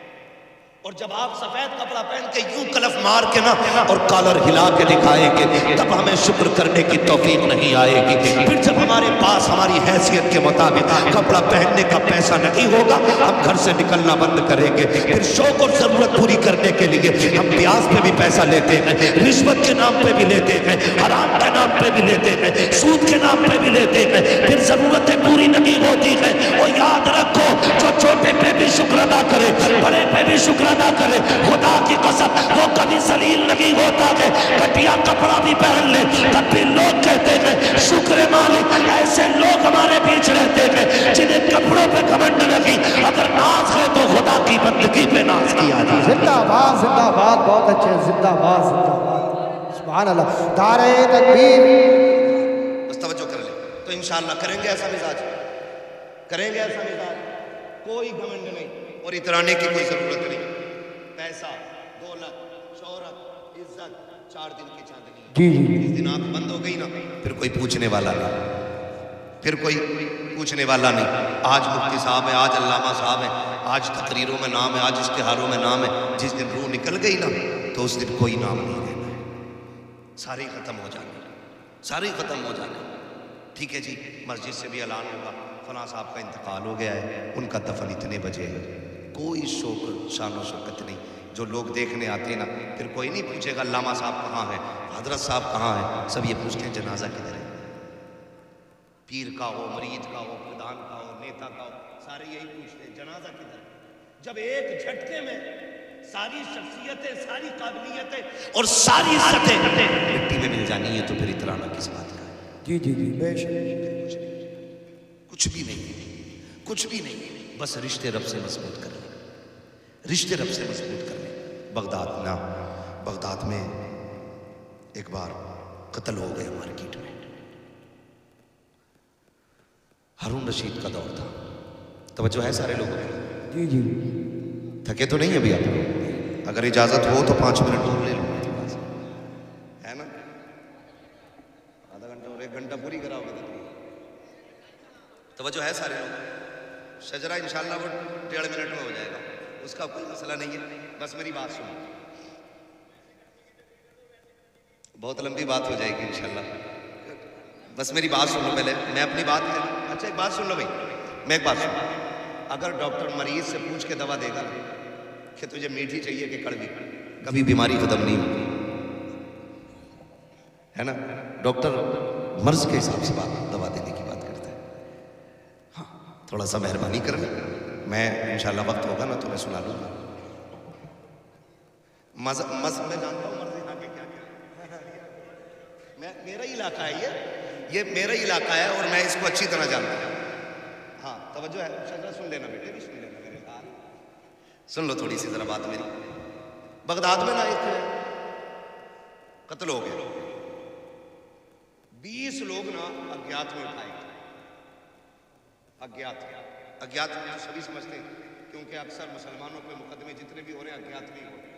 اور جب آپ سفید کپڑا پہن کے یوں کلف مار کے نا اور کالر ہلا کے دکھائیں گے تب ہمیں شکر کرنے کی توفیق نہیں آئے گی. پھر جب ہمارے پاس ہماری حیثیت کے مطابق کپڑا پہننے کا پیسہ نہیں ہوگا ہم گھر سے نکلنا بند کریں گے. پھر شوق اور ضرورت پوری کرنے کے لیے ہم پیاز پہ بھی پیسہ لیتے ہیں, رشوت کے نام پہ بھی لیتے ہیں, حرام کے نام پہ بھی لیتے ہیں, سود کے نام پہ بھی لیتے ہیں. پھر ضرورتیں پوری نہیں ہوتی ہیں. اور یاد رکھو جو چھوٹے پہ بھی شکر ادا کرے بڑے پہ بھی شکر ادا کرے خدا کی قسم وہ کبھی ذلیل نہیں ہوتا ہے. گھٹیا کپڑا بھی پہن لے تب بھی لوگ کہتے ہیں شکر مالک. ایسے لوگ ہمارے بیچ رہتے ہیں جنہیں کپڑوں پہ گھمنڈ نہیں, اگر ناز ہے تو خدا کی بندگی پہ ناز کیا جائے. زندہ باد زندہ باد, بہت اچھے, زندہ باد زندہ باد, سبحان اللہ. نعرہ تکبیر. بس توجہ کر لیں تو انشاءاللہ کریں گے ایسا مزاج, کریں گے ایسا مزاج. کوئی گھمنڈ نہیں اور اترانے کی کوئی ضرورت نہیں. پیسہ, دولت, شہرت, عزت 4 دن کی چاندنی. جی جی جس دن آنکھ بند ہو گئی نا پھر کوئی پوچھنے والا نہیں, پھر کوئی پوچھنے والا نہیں. آج مفتی صاحب ہے, آج علامہ صاحب ہے, آج تقریروں میں نام ہے, آج اشتہاروں میں نام ہے. جس دن روح نکل گئی نا تو اس دن کوئی نام نہیں رہنا ہے. سارے ختم ہو جانے, سارے ختم ہو جانے. ٹھیک ہے جی, مسجد سے بھی اعلان ہوگا فلاں صاحب کا انتقال ہو گیا ہے, ان کا دفن اتنے بجے ہے. کوئی شوق شان و شوکت نہیں. جو لوگ دیکھنے آتے ہیں نا پھر کوئی نہیں پوچھے گا علامہ صاحب کہاں ہے, حضرت صاحب کہاں ہے. سب یہ پوچھتے ہیں جنازہ کدھر ہے. پیر کا ہو, مرید کا ہو, پردھان کا ہو, نیتا کا ہو, سارے یہی پوچھتے ہیں جنازہ کدھر ہے. جب ایک جھٹکے میں ساری شخصیتیں, ساری قابلیتیں اور ساری عزتیں مٹی میں مل جانی ہے تو پھر اترانا کس بات کا ہے. جی جی جی بے شک. کچھ بھی نہیں, کچھ بھی نہیں. بس رشتے رب سے مضبوط کر لیں, رشتے رب سے مضبوط کر لیں. بغداد میں ایک بار قتل ہو گیا مارکیٹ میں. ہارون رشید کا دور تھا. توجہ ہے سارے لوگوں کو؟ جی جی تھکے تو نہیں ابھی آپ؟ اگر اجازت ہو تو 5 منٹ اور لے لوں ہے نا. آدھا گھنٹہ اور 1 گھنٹہ پوری کراؤ گے. توجہ ہے سارے لوگ؟ شجرہ انشاءاللہ وہ 1.5 منٹ میں ہو جائے گا, اس کا کوئی مسئلہ نہیں ہے. بس میری بات سنو, بہت لمبی بات ہو جائے گی انشاءاللہ. بس میری بات سن لو پہلے, میں اپنی بات اچھا ایک بات سن لو بھائی, میں ایک بات سن. اگر ڈاکٹر مریض سے پوچھ کے دوا دے گا کہ تجھے میٹھی چاہیے کہ کڑوی, کبھی بیماری ختم نہیں ہوگی, ہے نا. ڈاکٹر مرض کے حساب سے دوا دینے کی بات کرتا ہے. ہاں تھوڑا سا مہربانی کرنا, میں انشاءاللہ وقت ہوگا نا تو میں سنا لوں گا. میں جانتا ہوں مرض یہاں کے کیا میرا علاقہ ہے, یہ میرا علاقہ ہے اور میں اس کو اچھی طرح جانتا ہوں. ہاں توجہ ہے, شجرہ سن لینا بیٹے, بھی سن لینا میرے ساتھ, سن لو تھوڑی سی ذرا بات میری. بغداد میں نا ایک قتل ہو گیا, 20 لوگ نا اگیات میں اٹھائے گئے. اگیات میں سبھی سمجھتے ہیں کیونکہ اکثر مسلمانوں پہ مقدمے جتنے بھی ہو رہے ہیں اگیات میں ہی ہو رہے ہیں.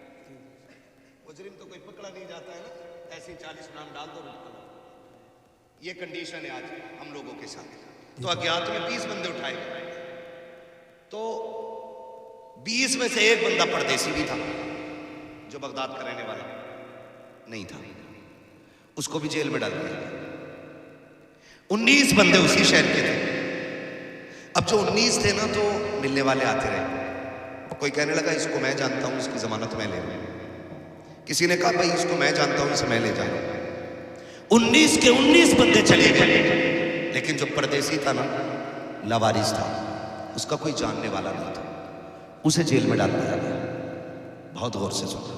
مجرم تو کوئی پکڑا نہیں جاتا ہے نا, ایسے 40 نام ڈال دو. یہ کنڈیشن ہے آج ہم لوگوں کے ساتھ. تو اگیات میں 20 بندے اٹھائے گئے. تو 20 میں سے ایک بندہ پردیسی بھی تھا جو بغداد کا رہنے والا نہیں تھا, اس کو بھی جیل میں ڈال دیا. 19 بندے اسی شہر کے تھے. اب جو 19 تھے نا تو ملنے والے آتے رہے. کوئی کہنے لگا اس کو میں جانتا ہوں, اس کی ضمانت میں لے لوں. کسی نے کہا بھائی اس کو میں جانتا ہوں, اسے میں لے جاؤں. 19 کے 19 بندے چلے گئے, لیکن جو پردیسی تھا نا لاوارث تھا, اس کا کوئی جاننے والا نہیں تھا, اسے جیل میں ڈال دیا گیا. بہت غور سے سنا.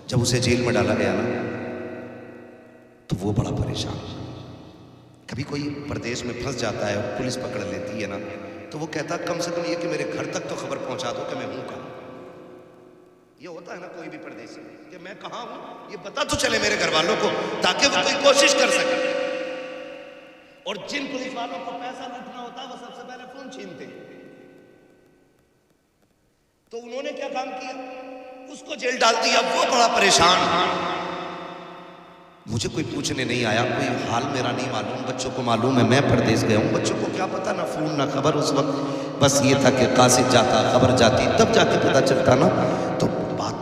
جب اسے جیل میں ڈالا گیا نا تو وہ بڑا پریشان. کبھی کوئی پردیس میں پھنس جاتا ہے اور پولیس پکڑ لیتی ہے نا تو وہ کہتا کم سے کم یہ کہ میرے گھر تک تو خبر پہنچا دو کہ میں ہوں کہاں. یہ ہوتا ہے نا کوئی بھی پردیسی کہ میں کہاں ہوں یہ پتا تو چلے میرے گھر والوں کو, تاکہ وہ کوئی کوشش کر سکے. اور جن پولیس والوں کو پیسہ لوٹنا ہوتا ہے وہ سب سے پہلے فون چھینتے ہیں. تو انہوں نے کیا کام کیا, اس کو جیل ڈال دیا. وہ بڑا پریشان. مجھے کوئی پوچھنے نہیں آیا, کوئی حال میرا نہیں معلوم, بچوں کو معلوم ہے میں پردیس گیا ہوں, بچوں کو کیا پتا, نہ فون نہ خبر اس وقت. بس یہ تھا کہ قاصد جاتا, خبر جاتی, تب جا کے پتا چلتا نا. تو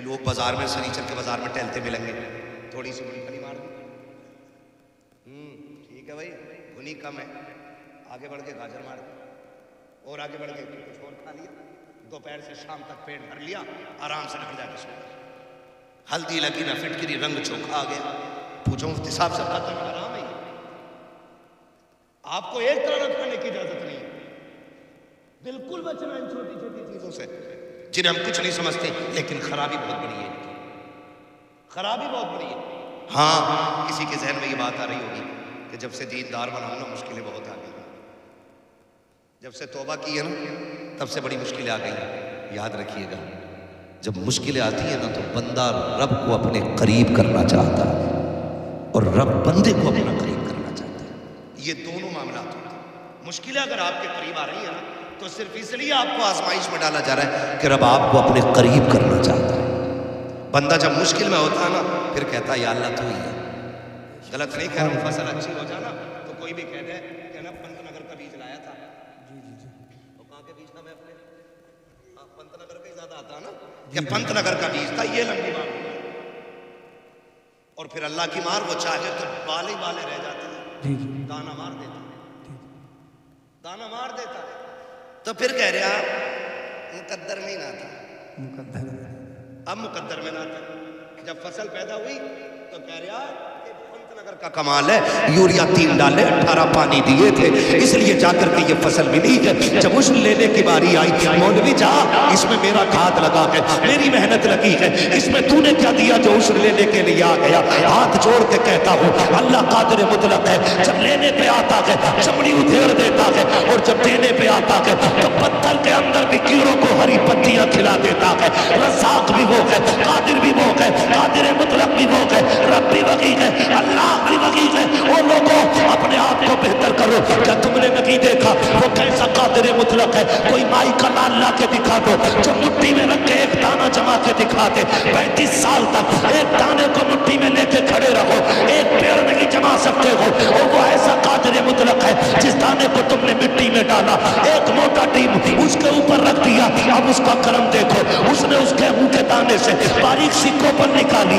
کبھی لوگ بازار میں سنیچر کے بازار میں ٹہلتے ملیں گے, تھوڑی سی مونگ پھلی مار دی, ٹھیک ہے بھائی گھنی کم ہے, آگے بڑھ کے گاجر مار دی, اور آگے بڑھ کے کچھ اور کھا لیا, دوپہر سے شام تک پیٹ بھر لیا, آرام سے گھر جا کے سو گیا. ہلدی لگی نہ فٹکری, رنگ چوکھا آ گیا. پوچھو مفتی صاحب سے بات میں حرام ہے, آپ کو ایک طرح کھانے کی اجازت نہیں ہے, بالکل بچنا ان چھوٹی چھوٹی چیزوں سے جنہیں ہم کچھ نہیں سمجھتے, لیکن خرابی بہت بڑی ہے, خرابی بہت بڑی ہے. ہاں کسی کے ذہن میں یہ بات آ رہی ہوگی کہ جب سے دیندار بنا ہوں نا مشکلیں بہت آ گئی, جب سے توبہ کی ہے نا تب سے بڑی مشکلیں آ گئی ہیں. یاد رکھیے گا جب مشکلیں آتی ہیں نا تو بندہ رب کو اپنے قریب کرنا چاہتا ہے اور رب بندے کو اپنا قریب کرنا چاہتا ہے. یہ دونوں معاملات ہوتے ہیں. مشکلیں اگر آپ کے قریب آ رہی ہیں نا تو صرف اس لیے آپ کو آزمائش میں ڈالا جا رہا ہے کہ رب آپ کو اپنے قریب کرنا چاہتا ہے. بندہ جب مشکل میں ہوتا ہے نا پھر کہتا ہے یا اللہ تو ہی ہے. غلط نہیں کہہ رہا ہوں, فصل اچھی ہو جانا تو کوئی بھی کہہ دے کہ نا پنت نگر کا بیج لایا تھا, تو کہاں کے بیج تھا, میں اپنے پنت نگر کا ہی زیادہ آتا نا کہ پنت نگر کا بیج تھا, یہ لمبی بات. اور پھر اللہ کی مار, وہ چاہے تو بالے بالے رہ جاتے ہیں, دانا مار دیتا ہے, دانا مار دیتا ہے. تو پھر کہہ رہا مقدر میں ہی نہ تھا, اب مقدر میں نہ تھا. جب فصل پیدا ہوئی تو کہہ رہا کہ پنت نگر کا کمال ہے, یوریا 3 ڈالے 18 پانی دیے تھے, اس لیے جا کر کے یہ فصل ملی ہے. جب عشر لینے کی باری آئی, مولوی جا اس میں میرا کھاد لگا ہے, میری محنت لگی ہے, اس میں تو نے کیا دیا جو عشر لینے کے لیے آ گیا. ہاتھ جوڑ کے کہتا ہوں اللہ قادر مطلق ہے, جب لینے پہ آتا ہے چمڑی ادھیڑ دیتا ہے, اور جب دینے پہ آتا ہے تو پتھر کے اندر بھی کیڑوں کو ہری پتیاں کھلا دیتا ہے. رزاق بھی وہ ہے, قادر بھی وہ ہے, قادر مطلق بھی وہ ہے, رب بھی وہی ہے, اللہ بھی وہی ہے. وہ لوگوں اپنے آپ کو بہتر کرو, کیا تم نے نہیں دیکھا وہ کیسا قادر مطلق ہے. کوئی مائی کا لال لا کے دکھا دو, جو مٹھی میں رکھ کے ایک دانہ جما کے دکھا دے, 35 سال تک ایک دانے کو مٹھی میں لے کے کھڑے رہو, ایک پیڑ نہیں جما سکتے ہو. اور وہ ایسا قادر مطلق ہے جس دانے کو تم نے مٹی میں ڈالا, ایک موٹا ٹیم اس کے اوپر رکھ دیا, اب اس کا کرم دیکھو, اس نے اس گیہوں کے دانے سے باریک سی کوپل نکالی,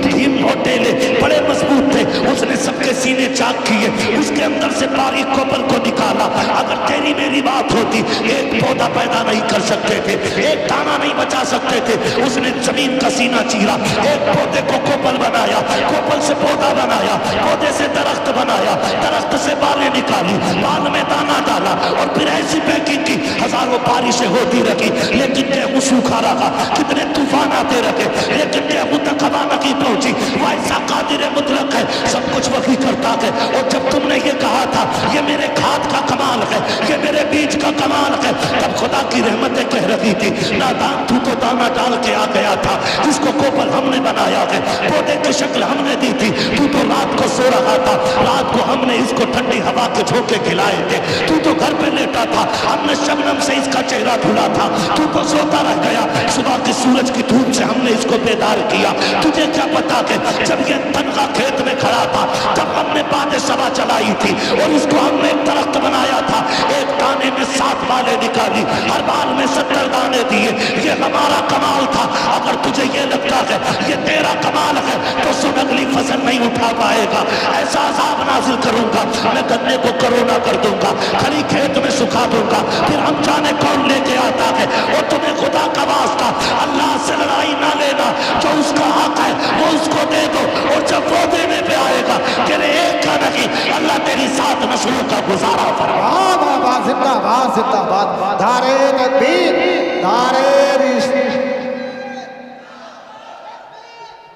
3 موٹے لے بڑے مضبوط تھے, اس نے سب کے سینے چاک کیے, اس کے اندر سے باریک کوپل کو نکالا. اگر تیری میری بات ہوتی ایک پودا پیدا نہیں کر سکتے تھے, ایک دانہ نہیں بچا سکتے تھے, اس نے زمین کا سینہ چیرا, ایک پودے کو کوپل بنایا, کوپل سے پودا بنایا, پودے سے درخت بنایا, درخت سے بالیں نکالی, بال میں دانہ ڈالا, اور پھر ایسی پیکنگ کی, ہزاروں بارشیں ہوتی رہی لیکن گیہوں سوکھا رہا, کتنے طوفان آتے رہے لیکن گیہوں تک ہوا نہیں پہنچی. وہ ایسا قادر مطلق ہے, سب کچھ وہی کرتا ہے. اور جب تم نے یہ کہا تھا یہ میرے کھاد کا کمال ہے, یہ میرے بیج کا کمال ہے, تب خدا کی رحمتیں کہہ رہی تھی نادان تو دانہ ڈال کے آ گیا تھا, جس کو کوپل ہم نے بنایا ہے, پودے کی شکل ہم نے دی تھی, تو رات کو سو رہا تھا, رات کو ہم نے اس کو ٹھنڈی ہوا کے جھونکے کھلائے تھے, تو گھر پہ لیٹا تھا, ہم نے شبنم سے اس کا چہرہ دھلا تھا, تو سوتا رہ گیا, صبح کی سورج کی دھوپ سے ہم نے اس کو بیدار کیا. تجھے کیا پتا کہ جب یہ تنخواہ کھیت میں کھڑا تھا جب ہم نے باد سبا چلائی تھی اور اس کو ہم نے ایک درخت بنایا تھا, ایک دانے میں 7 بالیں نکالی, ہر بال میں 70 دانے دیے, یہ ہمارا کمال تھا. اگر تجھے یہ لگتا ہے یہ تیرا کمال ہے تو سن اگلی فصل نہیں اٹھا پائے گا, ایسا عذاب نازل کروں گا, میں گنے کو کرونا کر دوں گا, کھلی کھیت میں سکھا دوں گا, پھر ہم جانے کون لے کے آتا ہے. اور تمہیں خدا کا واسطہ اللہ سے لڑائی نہ لینا, جو اس کا حق ہے وہ اس کو دے دو, اور جب وہ دینے پہ آئے گا تیرے ایک کا نہیں, اللہ تیری 7 نسلوں کا گزارا فرمائے. بابا زندہ باد, زندہ باد, دارے تکبیر, دارے رسالت.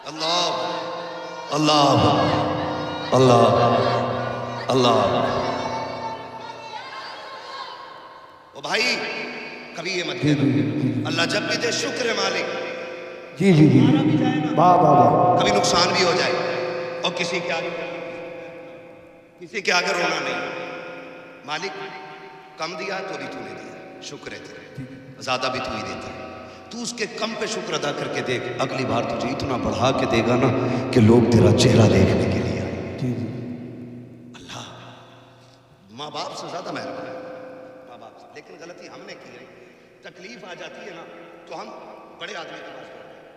اللہ اللہ اللہ اللہ. او بھائی کبھی یہ مت کہنا اللہ جب بھی دے شکر مالک, جی جی جی, واہ واہ واہ. کبھی نقصان بھی ہو جائے اور کسی کے آگے رونا نہیں. مالک کم دیا تو بھی تو نے دیا, شکر ہے تیرے, زیادہ بھی تو ہی دیتا ہے. تو اس کے کم پہ شکر ادا کر کے دیکھ, اگلی بار تجھے اتنا بڑھا کے دے گا نا کہ لوگ تیرا چہرہ دیکھنے کے لیے آئے. اللہ ماں باپ سے زیادہ مہربان ہے, ماں باپ سے. لیکن غلطی ہم نے کی ہے, تکلیف آ جاتی ہے نا تو ہم بڑے آدمی کے پاس